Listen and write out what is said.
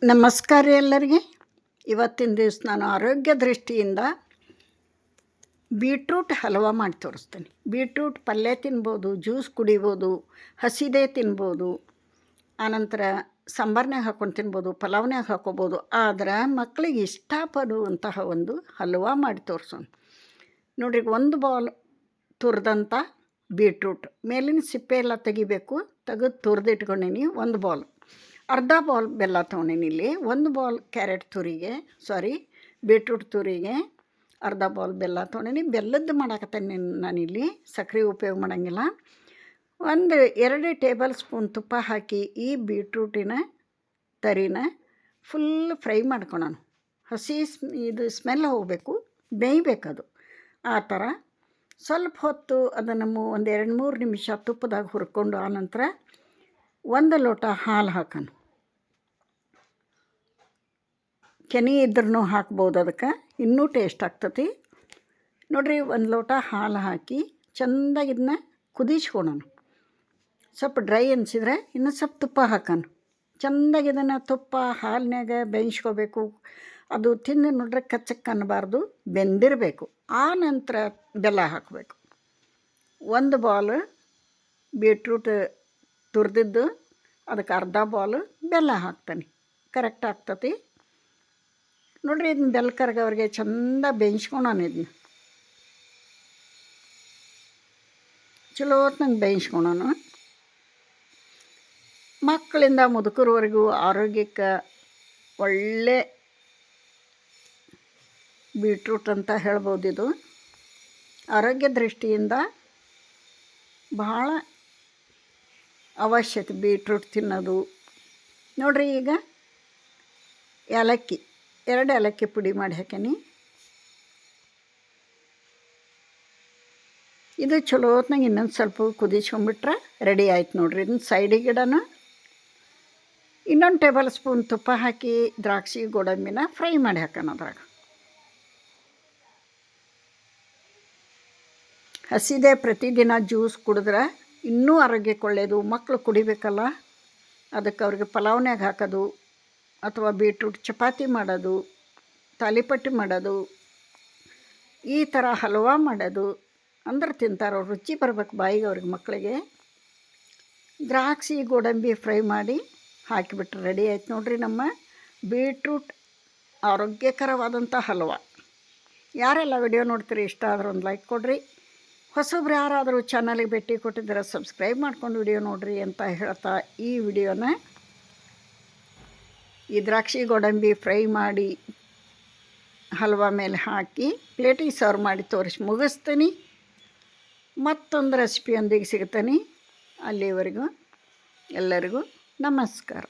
ನಮಸ್ಕಾರ ಎಲ್ಲರಿಗೆ. ಇವತ್ತಿನ ದಿವಸ ನಾನು ಆರೋಗ್ಯ ದೃಷ್ಟಿಯಿಂದ ಬೀಟ್ರೂಟ್ ಹಲ್ವಾ ಮಾಡಿ ತೋರಿಸ್ತೀನಿ. ಬೀಟ್ರೂಟ್ ಪಲ್ಯ ತಿನ್ಬೋದು, ಜ್ಯೂಸ್ ಕುಡಿಬೋದು, ಹಸಿದೇ ತಿನ್ಬೋದು, ಆನಂತರ ಸಾಂಬಾರ್ನಾಗ ಹಾಕ್ಕೊಂಡು ತಿನ್ಬೋದು, ಪಲಾವ್ನಾಗ ಹಾಕ್ಕೋಬೋದು. ಆದರೆ ಮಕ್ಕಳಿಗೆ ಇಷ್ಟಪಡುವಂತಹ ಒಂದು ಹಲ್ವಾ ಮಾಡಿ ತೋರಿಸೋಣ. ನೋಡ್ರಿ, ಒಂದು ಬೌಲ್ ತುರಿದಂಥ ಬೀಟ್ರೂಟ್ ಮೇಲಿನ ಸಿಪ್ಪೆ ಎಲ್ಲ ತೆಗಿಬೇಕು. ತೆಗೆದು ತುರಿದಿಟ್ಕೊಂಡೀನಿ. ಒಂದು ಬೌಲ್, ಅರ್ಧ ಬೌಲ್ ಬೆಲ್ಲ ತೊಗೊಂಡಿನಿ. ಇಲ್ಲಿ ಒಂದು ಬೌಲ್ ಬೀಟ್ರೂಟ್ ತುರಿಗೆ ಅರ್ಧ ಬೌಲ್ ಬೆಲ್ಲ ತೊಗೊಂಡಿನಿ. ಬೆಲ್ಲದ್ದು ಮಾಡಾಕತ್ತೇನೆ ನಾನಿಲ್ಲಿ, ಸಕ್ಕರೆ ಉಪಯೋಗ ಮಾಡೋಂಗಿಲ್ಲ. 2 ಟೇಬಲ್ ಸ್ಪೂನ್ ತುಪ್ಪ ಹಾಕಿ ಈ ಬೀಟ್ರೂಟಿನ ತರಿನ ಫುಲ್ ಫ್ರೈ ಮಾಡ್ಕೊಳೋಣ. ಇದು ಸ್ಮೆಲ್ ಹೋಗಬೇಕು, ಬೇಯಬೇಕದು. ಆ ಥರ ಸ್ವಲ್ಪ ಹೊತ್ತು ಅದನ್ನು ಒಂದು 2-3 ನಿಮಿಷ ತುಪ್ಪದಾಗ ಹುರ್ಕೊಂಡು ಆನಂತರ 1 ಲೋಟ ಹಾಲು ಹಾಕೋಣ. ಕೆನೆ ಇದ್ರೂ ಹಾಕ್ಬೋದು, ಅದಕ್ಕೆ ಇನ್ನೂ ಟೇಸ್ಟ್ ಆಗ್ತತಿ. ನೋಡಿರಿ, 1 ಲೋಟ ಹಾಲು ಹಾಕಿ ಚೆಂದಾಗಿ ಇದನ್ನ ಕುದಿಸ್ಕೊಳೋಣ. ಸ್ವಲ್ಪ ಡ್ರೈ ಅನಿಸಿದ್ರೆ ಇನ್ನೂ ಸ್ವಲ್ಪ ತುಪ್ಪ ಹಾಕೋಣ. ಚೆಂದಾಗಿ ಇದನ್ನು ತುಪ್ಪ ಹಾಲಿನಾಗ ಬೇಯಿಸ್ಕೋಬೇಕು. ಅದು ತಿಂದು ನೋಡ್ರೆ ಕಚ್ಚಕ್ಕೆ ಅನ್ನಬಾರ್ದು, ಬೆಂದಿರಬೇಕು. ಆ ನಂತರ ಬೆಲ್ಲ ಹಾಕಬೇಕು. 1 ಬೌಲ್ ಬೀಟ್ರೂಟ್ ತುರಿದಿದ್ದು ಅದಕ್ಕೆ ಅರ್ಧ ಬೌಲ್ ಬೆಲ್ಲ ಹಾಕ್ತಾನೆ, ಕರೆಕ್ಟ್ ಆಗ್ತತಿ. ನೋಡಿರಿ, ಇದನ್ನ ಬೆಲ್ಲ ಕರಗವ್ರಿಗೆ ಚೆಂದ ಬೇಯಿಸ್ಕೊಳೋಣ. ಇದನ್ನ ಚಲೋ ಹೊತ್ನಂಗೆ ಬೇಯಿಸ್ಕೊಳೋಣ. ಮಕ್ಕಳಿಂದ ಮುದುಕರವರೆಗೂ ಆರೋಗ್ಯಕ್ಕೆ ಒಳ್ಳೆ ಬೀಟ್ರೂಟ್ ಅಂತ ಹೇಳ್ಬೋದು. ಇದು ಆರೋಗ್ಯ ದೃಷ್ಟಿಯಿಂದ ಬಹಳ ಅವಶ್ಯಕತೆ ಬೀಟ್ರೂಟ್ ತಿನ್ನೋದು. ನೋಡಿರಿ, ಈಗ 2 ಏಲಕ್ಕಿ ಪುಡಿ ಮಾಡಿ ಹಾಕೀನಿ. ಇದು ಚಲೋ ಹೊತ್ನಾಗ ಇನ್ನೊಂದು ಸ್ವಲ್ಪ ಕುದಿಸ್ಕೊಂಬಿಟ್ರೆ ರೆಡಿ ಆಯ್ತು. ನೋಡಿರಿ, ಇದನ್ನ ಸೈಡಿಗೆ ಇಡೋಣ. ಇನ್ನೊಂದು ಟೇಬಲ್ ಸ್ಪೂನ್ ತುಪ್ಪ ಹಾಕಿ ದ್ರಾಕ್ಷಿ ಗೋಡಂಬಿನ ಫ್ರೈ ಮಾಡಿ ಹಾಕೋಣ. ಅದ್ರಾಗ ಹಸಿದೆ ಪ್ರತಿದಿನ ಜ್ಯೂಸ್ ಕುಡಿದ್ರೆ ಇನ್ನೂ ಆರೋಗ್ಯಕ್ಕೆ ಒಳ್ಳೆಯದು. ಮಕ್ಕಳು ಕುಡಿಬೇಕಲ್ಲ, ಅದಕ್ಕೆ ಅವ್ರಿಗೆ ಪಲಾವ್ನಾಗ ಹಾಕೋದು ಅಥವಾ ಬೀಟ್ರೂಟ್ ಚಪಾತಿ ಮಾಡೋದು, ತಾಲಿಪಟ್ಟಿ ಮಾಡೋದು, ಈ ಥರ ಹಲ್ವಾ ಮಾಡೋದು ಅಂದ್ರೆ ತಿಂತಾರೆ. ರುಚಿ ಬರ್ಬೇಕು ಬಾಯಿಗೆ ಅವ್ರಿಗೆ, ಮಕ್ಕಳಿಗೆ. ದ್ರಾಕ್ಷಿ ಗೋಡಂಬಿ ಫ್ರೈ ಮಾಡಿ ಹಾಕಿಬಿಟ್ರೆ ರೆಡಿ ಆಯ್ತು. ನೋಡಿರಿ, ನಮ್ಮ ಬೀಟ್ರೂಟ್ ಆರೋಗ್ಯಕರವಾದಂಥ ಹಲ್ವಾ. ಯಾರೆಲ್ಲ ವಿಡಿಯೋ ನೋಡ್ತೀರಿ, ಇಷ್ಟ ಆದ್ರೆ ಒಂದು ಲೈಕ್ ಕೊಡಿರಿ. ಹೊಸಬ್ರು ಯಾರಾದರೂ ಚಾನಲಿಗೆ ಭೇಟಿ ಕೊಟ್ಟಿದ್ದಾರೆ ಸಬ್ಸ್ಕ್ರೈಬ್ ಮಾಡ್ಕೊಂಡು ವಿಡಿಯೋ ನೋಡಿರಿ ಅಂತ ಹೇಳ್ತಾ ಈ ವಿಡಿಯೋನ ಈ ದ್ರಾಕ್ಷಿ ಗೋಡಂಬಿ ಫ್ರೈ ಮಾಡಿ ಹಲ್ವಾ ಮೇಲೆ ಹಾಕಿ ಪ್ಲೇಟಿಗೆ ಸರ್ವ್ ಮಾಡಿ ಮುಗಿಸ್ತೀನಿ. ಮತ್ತೊಂದು ರೆಸಿಪಿಯೊಂದಿಗೆ ಸಿಗ್ತೀನಿ. ಅಲ್ಲಿವರೆಗೂ ಎಲ್ಲರಿಗೂ ನಮಸ್ಕಾರ.